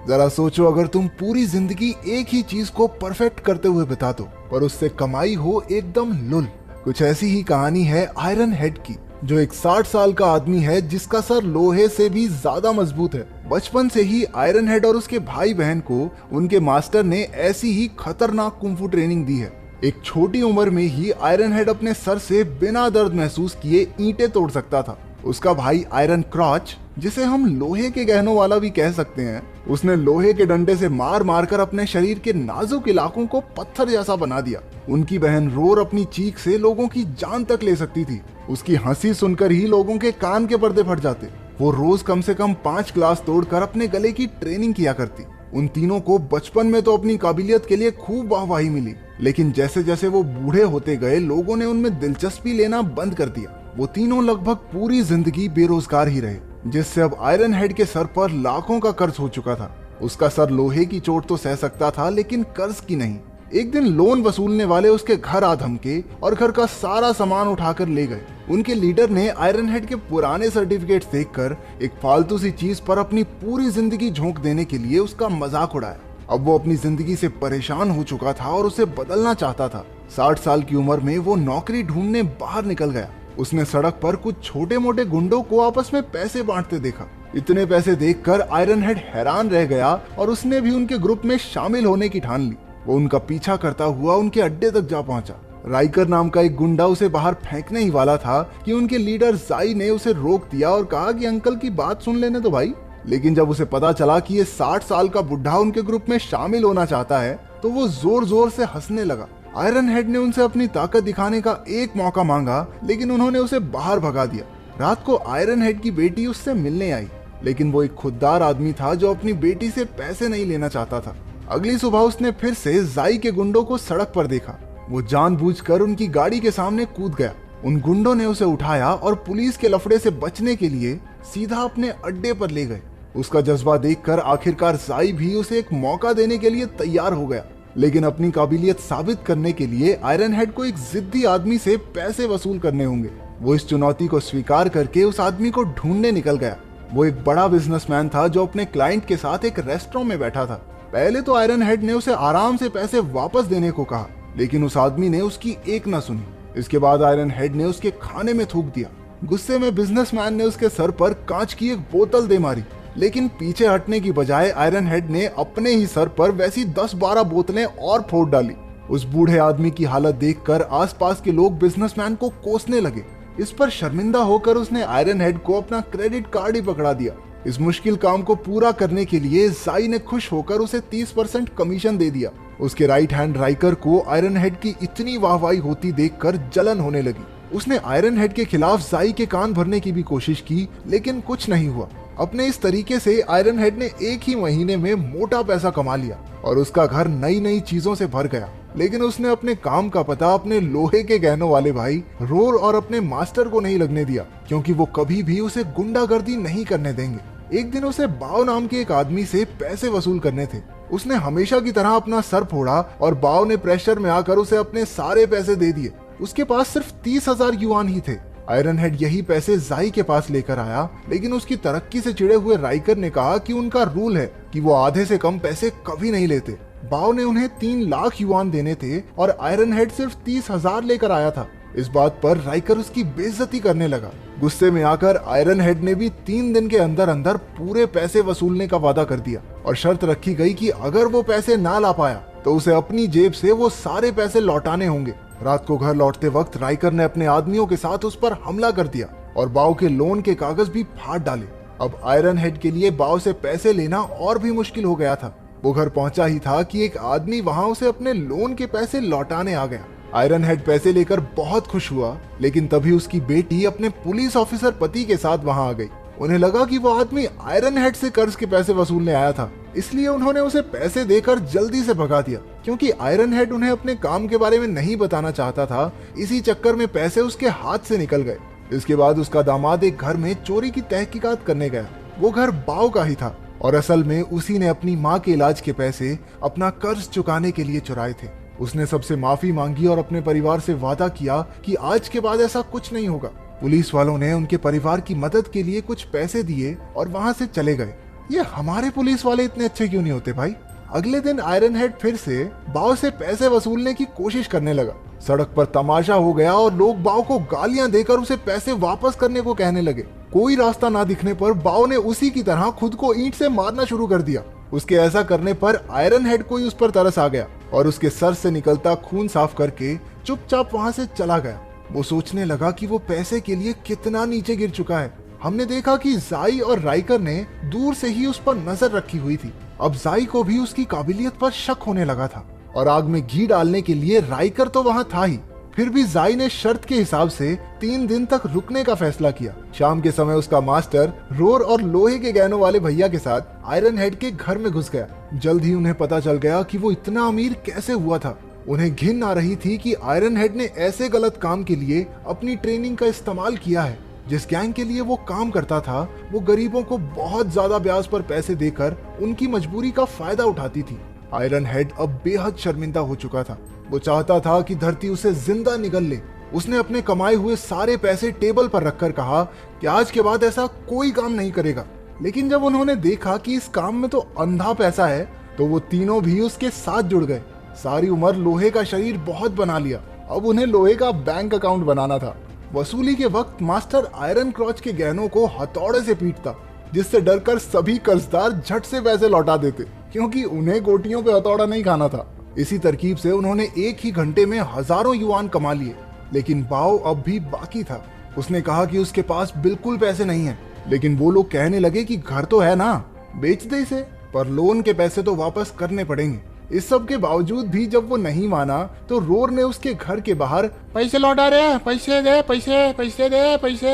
जरा सोचो, अगर तुम पूरी जिंदगी एक ही चीज को परफेक्ट करते हुए बिता दो पर उससे कमाई हो एकदम लुल। कुछ ऐसी ही कहानी है आयरन हेड की, जो एक 60 साल का आदमी है जिसका सर लोहे से भी ज्यादा मजबूत है। बचपन से ही आयरन हेड और उसके भाई बहन को उनके मास्टर ने ऐसी ही खतरनाक कुंफू ट्रेनिंग दी है। एक छोटी उम्र में ही आयरन हेड अपने सर से बिना दर्द महसूस किए ईंटें तोड़ सकता था। उसका भाई आयरन क्रॉच, जिसे हम लोहे के गहनों वाला भी कह सकते हैं, उसने लोहे के डंडे से मार मार कर अपने शरीर के नाजुक इलाकों को पत्थर जैसा बना दिया। उनकी बहन रोर अपनी चीख से लोगों की जान तक ले सकती थी। उसकी हंसी सुनकर ही लोगों के कान के पर्दे फट जाते। वो रोज कम से कम 5 ग्लास तोड़कर अपने गले की ट्रेनिंग किया करती। उन तीनों को बचपन में तो अपनी काबिलियत के लिए खूब वाहवाही मिली, लेकिन जैसे जैसे वो बूढ़े होते गए लोगों ने उनमें दिलचस्पी लेना बंद कर दिया। वो तीनों लगभग पूरी जिंदगी बेरोजगार ही रहे, जिससे अब आयरन हेड के सर पर लाखों का कर्ज हो चुका था। उसका सर लोहे की चोट तो सह सकता था, लेकिन कर्ज की नहीं। एक दिन लोन वसूलने वाले उसके घर आ धमके और घर का सारा सामान उठाकर ले गए। उनके लीडर ने आयरन हेड के पुराने सर्टिफिकेट्स देखकर एक फालतू सी चीज पर अपनी पूरी जिंदगी झोंक देने के लिए उसका मजाक उड़ाया। अब वो अपनी जिंदगी से परेशान हो चुका था और उसे बदलना चाहता था। 60 साल की उम्र में वो नौकरी ढूंढने बाहर निकल गया। उसने सड़क पर कुछ छोटे मोटे गुंडों को आपस में पैसे बांटते देखा। इतने पैसे देखकर आयरन हेड हैरान रह गया और उसने भी उनके ग्रुप में शामिल होने की ठान ली। वो उनका पीछा करता हुआ उनके अड्डे तक जा पहुंचा। राइकर नाम का एक गुंडा उसे बाहर फेंकने ही वाला था कि उनके लीडर जाई ने उसे रोक दिया और कहा कि अंकल की बात सुन लेने दो भाई। लेकिन जब उसे पता चला कि ये 60 साल का बुढ़ा उनके ग्रुप में शामिल होना चाहता है, तो वो जोर जोर से हंसने लगा। आयरन हेड ने उनसे अपनी ताकत दिखाने का एक मौका मांगा, लेकिन उन्होंने उसे बाहर भगा दिया। रात को आयरन हेड की बेटी उससे मिलने आई, लेकिन वो एक खुददार आदमी था जो अपनी बेटी से पैसे नहीं लेना चाहता था। अगली सुबह उसने फिर से जाई के गुंडों को सड़क पर देखा। वो जानबूझकर उनकी गाड़ी के सामने कूद गया। उन गुंडों ने उसे उठाया और पुलिस के लफड़े से बचने के लिए सीधा अपने अड्डे पर ले गए। उसका जज्बा देखकर आखिरकार जाई भी उसे एक मौका देने के लिए तैयार हो गया, लेकिन अपनी काबिलियत साबित करने के लिए आयरन हेड को एक जिद्दी आदमी से पैसे वसूल करने होंगे। वो इस चुनौती को स्वीकार करके उस आदमी को ढूंढने निकल गया। वो एक बड़ा बिजनेसमैन था जो अपने क्लाइंट के साथ एक रेस्टोरेंट में बैठा था। पहले तो आयरन हेड ने उसे आराम से पैसे वापस देने को कहा, लेकिन उस आदमी ने उसकी एक ना सुनी। इसके बाद आयरन हेड ने उसके खाने में थूक दिया। गुस्से में बिजनेसमैन ने उसके सर पर कांच की एक बोतल दे मारी, लेकिन पीछे हटने की बजाय आयरन हेड ने अपने ही सर पर वैसी 10-12 बोतलें और फोड़ डाली। उस बूढ़े आदमी की हालत देखकर आसपास के लोग बिजनेसमैन को कोसने लगे। इस पर शर्मिंदा होकर उसने आयरन हेड को अपना क्रेडिट कार्ड ही पकड़ा दिया। इस मुश्किल काम को पूरा करने के लिए जाई ने खुश होकर उसे 30% कमीशन दे दिया। उसके राइट हैंड राइकर को आयरन हेड की इतनी वाहवाही होती देखकर जलन होने लगी। उसने आयरन हेड के खिलाफ जाई के कान भरने की भी कोशिश की, लेकिन कुछ नहीं हुआ। अपने इस तरीके से आयरन हेड ने एक ही महीने में मोटा पैसा कमा लिया और उसका घर नई नई चीजों से भर गया। लेकिन उसने अपने काम का पता अपने लोहे के गहनों वाले भाई रोर और अपने मास्टर को नहीं लगने दिया, क्योंकि वो कभी भी उसे गुंडागर्दी नहीं करने देंगे। एक दिन उसे बाव नाम के एक आदमी से पैसे वसूल करने थे। उसने हमेशा की तरह अपना सर फोड़ा और बाव ने प्रेशर में आकर उसे अपने सारे पैसे दे दिए। उसके पास सिर्फ 30,000 युआन ही थे। आयरन हेड यही पैसे जाई के पास लेकर आया, लेकिन उसकी तरक्की से चिढ़े हुए राइकर ने कहा कि उनका रूल है कि वो आधे से कम पैसे कभी नहीं लेते। बाव ने उन्हें 3 लाख युआन देने थे और आयरन हेड सिर्फ 30,000 लेकर आया था। इस बात पर राइकर उसकी बेइज्जती करने लगा। गुस्से में आकर आयरन हेड ने भी 3 दिन के अंदर अंदर पूरे पैसे वसूलने का वादा कर दिया और शर्त रखी गई कि अगर वो पैसे ना ला पाया तो उसे अपनी जेब से वो सारे पैसे लौटाने होंगे। रात को घर लौटते वक्त राइकर ने अपने आदमियों के साथ उस पर हमला कर दिया और बाव के लोन के कागज भी फाड़ डाले। अब आयरन हेड के लिए बाव से पैसे लेना और भी मुश्किल हो गया था। वो घर पहुंचा ही था कि एक आदमी वहां उसे अपने लोन के पैसे लौटाने आ गया। आयरन हेड पैसे लेकर बहुत खुश हुआ, लेकिन तभी उसकी बेटी अपने पुलिस ऑफिसर पति के साथ वहां आ गई। उन्हें लगा कि वो आदमी आयरन हेड से कर्ज के पैसे वसूलने आया था, इसलिए उन्होंने उसे पैसे देकर जल्दी से भगा दिया। क्योंकि आयरन हेड उन्हें अपने काम के बारे में नहीं बताना चाहता था, इसी चक्कर में पैसे उसके हाथ से निकल गए। इसके बाद उसका दामाद एक घर में चोरी की तहकीकात करने गया। वो घर बाव का ही था और असल में उसी ने अपनी माँ के इलाज के पैसे अपना कर्ज चुकाने के लिए चुराए थे। उसने सबसे माफी मांगी और अपने परिवार से वादा किया कि आज के बाद ऐसा कुछ नहीं होगा। पुलिस वालों ने उनके परिवार की मदद के लिए कुछ पैसे दिए और वहां से चले गए। ये हमारे पुलिस वाले इतने अच्छे क्यों नहीं होते भाई। अगले दिन आयरन हेड फिर से बाव से पैसे वसूलने की कोशिश करने लगा। सड़क पर तमाशा हो गया और लोग बाव को गालियां देकर उसे पैसे वापस करने को कहने लगे। कोई रास्ता ना दिखने पर बाव ने उसी की तरह खुद को ईंट से मारना शुरू कर दिया। उसके ऐसा करने पर आयरन हेड को ही उस पर तरस आ गया और उसके सर से निकलता खून साफ करके चुपचाप वहां से चला गया। वो सोचने लगा कि वो पैसे के लिए कितना नीचे गिर चुका है। हमने देखा कि जाई और राइकर ने दूर से ही उस पर नजर रखी हुई थी। अब जाई को भी उसकी काबिलियत पर शक होने लगा था और आग में घी डालने के लिए राइकर तो वहां था ही। फिर भी जाई ने शर्त के हिसाब से 3 दिन तक रुकने का फैसला किया। शाम के समय उसका मास्टर रोर और लोहे के गहनों वाले भैया के साथ आयरन हेड के घर में घुस गया। जल्द ही उन्हें पता चल गया कि वो इतना अमीर कैसे हुआ था। उन्हें घिन आ रही थी कि आयरन हेड ने ऐसे गलत काम के लिए अपनी ट्रेनिंग का इस्तेमाल किया है। जिस गैंग के लिए वो काम करता था वो गरीबों को बहुत ज्यादा ब्याज पर पैसे देकर उनकी मजबूरी का फायदा उठाती थी। आयरन हेड अब बेहद शर्मिंदा हो चुका था। वो चाहता था कि धरती उसे जिंदा निगल ले। उसने अपने कमाए हुए सारे पैसे टेबल पर रखकर कहा कि आज के बाद ऐसा कोई काम नहीं करेगा। लेकिन जब उन्होंने देखा कि इस काम में तो अंधा पैसा है तो वो तीनों भी उसके साथ जुड़ गए। सारी उम्र लोहे का शरीर बहुत बना लिया, अब उन्हें लोहे का बैंक अकाउंट बनाना था। वसूली के वक्त मास्टर आयरन क्रॉच के गहनों को हथौड़े से पीटता, जिससे डरकर सभी कर्जदार झट से पैसे लौटा देते, क्योंकि उन्हें गोटियों पे हथौड़ा नहीं खाना था। इसी तरकीब से उन्होंने एक ही घंटे में हजारों युआन कमा लिए। लेकिन बाव अब भी बाकी था। उसने कहा कि उसके पास बिल्कुल पैसे नहीं है। लेकिन वो लोग कहने लगे कि घर तो है ना, बेच दे इसे, पर लोन के पैसे तो वापस करने पड़ेंगे। इस सब के बावजूद भी जब वो नहीं माना तो रोर ने उसके घर के बाहर पैसे लौटा रहे, पैसे दे, पैसे दे, पैसे,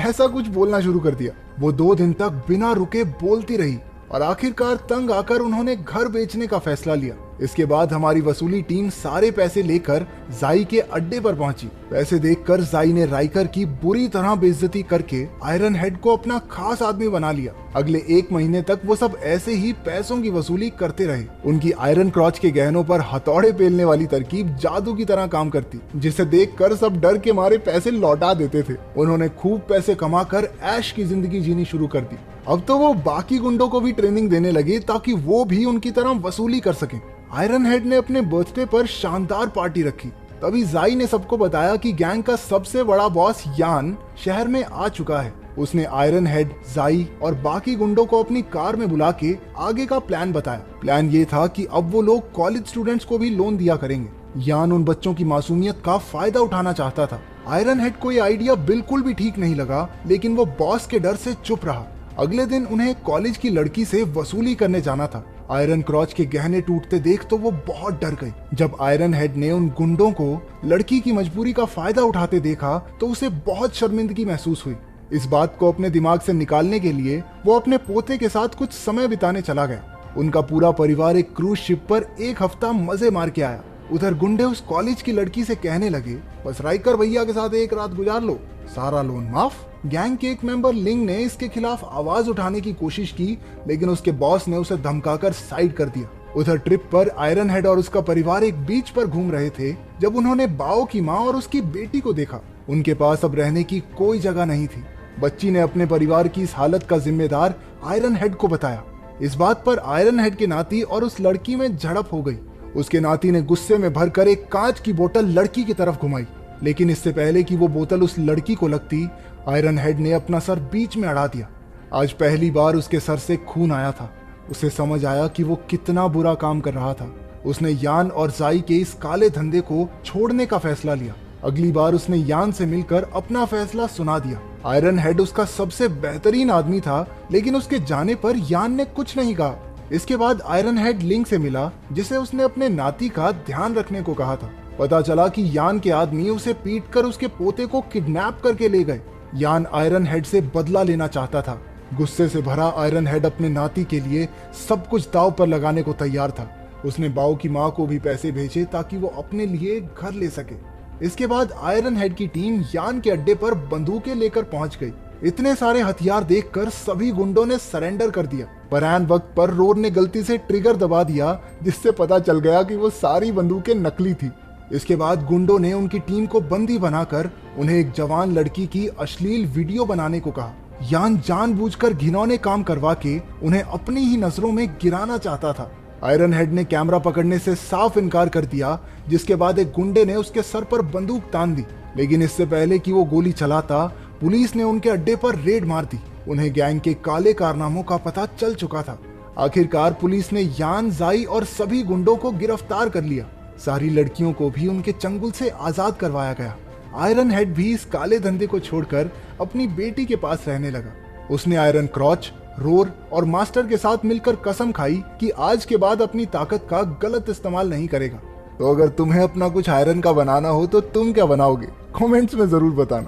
ऐसा कुछ बोलना शुरू कर दिया। वो 2 दिन तक बिना रुके बोलती रही और आखिरकार तंग आकर उन्होंने घर बेचने का फैसला लिया। इसके बाद हमारी वसूली टीम सारे पैसे लेकर जाई के अड्डे पर पहुंची। पैसे देखकर जाई ने राइकर की बुरी तरह बेइज्जती करके आयरन हेड को अपना खास आदमी बना लिया। अगले 1 महीने तक वो सब ऐसे ही पैसों की वसूली करते रहे। उनकी आयरन क्रॉच के गहनों पर हथौड़े पेलने वाली तरकीब जादू की तरह काम करती, जिसे देखकर सब डर के मारे पैसे लौटा देते थे। उन्होंने खूब पैसे कमाकर ऐश की जिंदगी जीनी शुरू कर दी। अब तो वो बाकी गुंडों को भी ट्रेनिंग देने लगे ताकि वो भी उनकी तरह वसूली कर सकें। आयरन हेड ने अपने बर्थडे पर शानदार पार्टी रखी। तभी जाई ने सबको बताया कि गैंग का सबसे बड़ा बॉस यान शहर में आ चुका है। उसने आयरन हेड, जाई और बाकी गुंडों को अपनी कार में बुला के आगे का प्लान बताया। प्लान ये था कि अब वो लोग कॉलेज स्टूडेंट्स को भी लोन दिया करेंगे। यान उन बच्चों की मासूमियत का फायदा उठाना चाहता था। आयरन हेड को ये आइडिया बिल्कुल भी ठीक नहीं लगा, लेकिन वो बॉस के डर से चुप रहा। अगले दिन उन्हें कॉलेज की लड़की से वसूली करने जाना था। आयरन क्रॉच के गहने टूटते देख तो वो बहुत डर गई। जब आयरन हेड ने उन गुंडों को लड़की की मजबूरी का फायदा उठाते देखा तो उसे बहुत शर्मिंदगी महसूस हुई। इस बात को अपने दिमाग से निकालने के लिए वो अपने पोते के साथ कुछ समय बिताने चला गया। उनका पूरा परिवार एक क्रूज शिप पर 1 हफ्ता मजे मार के आया। उधर गुंडे उस कॉलेज की लड़की से कहने लगे, बस राइकर भैया के साथ 1 रात गुजार लो, सारा लोन माफ। गैंग के एक मेंबर लिंग ने इसके खिलाफ आवाज उठाने की कोशिश की, लेकिन उसके बॉस ने उसे धमकाकर साइड कर दिया। उधर ट्रिप पर आयरन हेड और उसका परिवार एक बीच पर घूम रहे थे जब उन्होंने बाओ की माँ और उसकी बेटी को देखा। उनके पास अब रहने की कोई जगह नहीं थी। बच्ची ने अपने परिवार की इस हालत का जिम्मेदार आयरन हेड को बताया। इस बात पर आयरन हेड की नाती और उस लड़की में झड़प हो गई। उसके नाती ने गुस्से में भरकर एक कांच की बोतल लड़की की तरफ घुमाई, लेकिन इससे पहले कि वो बोतल उस लड़की को लगती, आयरन हेड ने अपना सर बीच में अड़ा दिया। आज पहली बार उसके सर से खून आया था। उसे समझ आया कि वो कितना बुरा काम कर रहा था। उसने यान और जाई के इस काले धंधे को छोड़ने का फैसला लिया। अगली बार उसने यान से मिलकर अपना फैसला सुना दिया। आयरन हेड उसका सबसे बेहतरीन आदमी था, लेकिन उसके जाने पर यान ने कुछ नहीं कहा। इसके बाद आयरन हेड लिंग से मिला, जिसे उसने अपने नाती का ध्यान रखने को कहा था। पता चला कि यान के आदमी उसे पीटकर उसके पोते को किडनैप करके ले गए। यान आयरन हेड से बदला लेना चाहता था। गुस्से से भरा आयरन हेड अपने नाती के लिए सब कुछ दांव पर लगाने को तैयार था। उसने बाओ की माँ को भी पैसे भेजे ताकि वो अपने लिए घर ले सके। इसके बाद आयरन हेड की टीम यान के अड्डे पर बंदूकें लेकर पहुंच गई। इतने सारे हथियार देखकर सभी गुंडों ने सरेंडर कर दिया, पर ऐन वक्त पर रोर ने गलती से ट्रिगर दबा दिया, जिससे पता चल गया कि वो सारी बंदूकें नकली थी। इसके बाद गुंडों ने उनकी टीम को बंदी बनाकर उन्हें एक जवान लड़की की अश्लील वीडियो बनाने को कहा। यान जानबूझकर घिनौने काम करवा के उन्हें अपनी ही नजरों में गिराना चाहता था। आयरन हेड ने कैमरा पकड़ने से साफ इनकार कर दिया, जिसके बाद एक गुंडे ने उसके सर पर बंदूक तान दी। लेकिन इससे पहले कि वो गोली चलाता, पुलिस ने उनके अड्डे पर रेड मार दी। उन्हें गैंग के काले कारनामों का पता चल चुका था। आखिरकार पुलिस ने यान, जाई और सभी गुंडों को गिरफ्तार कर लिया। सारी लड़कियों को भी उनके चंगुल से आजाद करवाया गया। आयरन हेड भी इस काले धंधे को छोड़कर अपनी बेटी के पास रहने लगा। उसने आयरन क्रॉच, रोर और मास्टर के साथ मिलकर कसम खाई कि आज के बाद अपनी ताकत का गलत इस्तेमाल नहीं करेगा। तो अगर तुम्हें अपना कुछ आयरन का बनाना हो तो तुम क्या बनाओगे? कमेंट्स में जरूर बताना।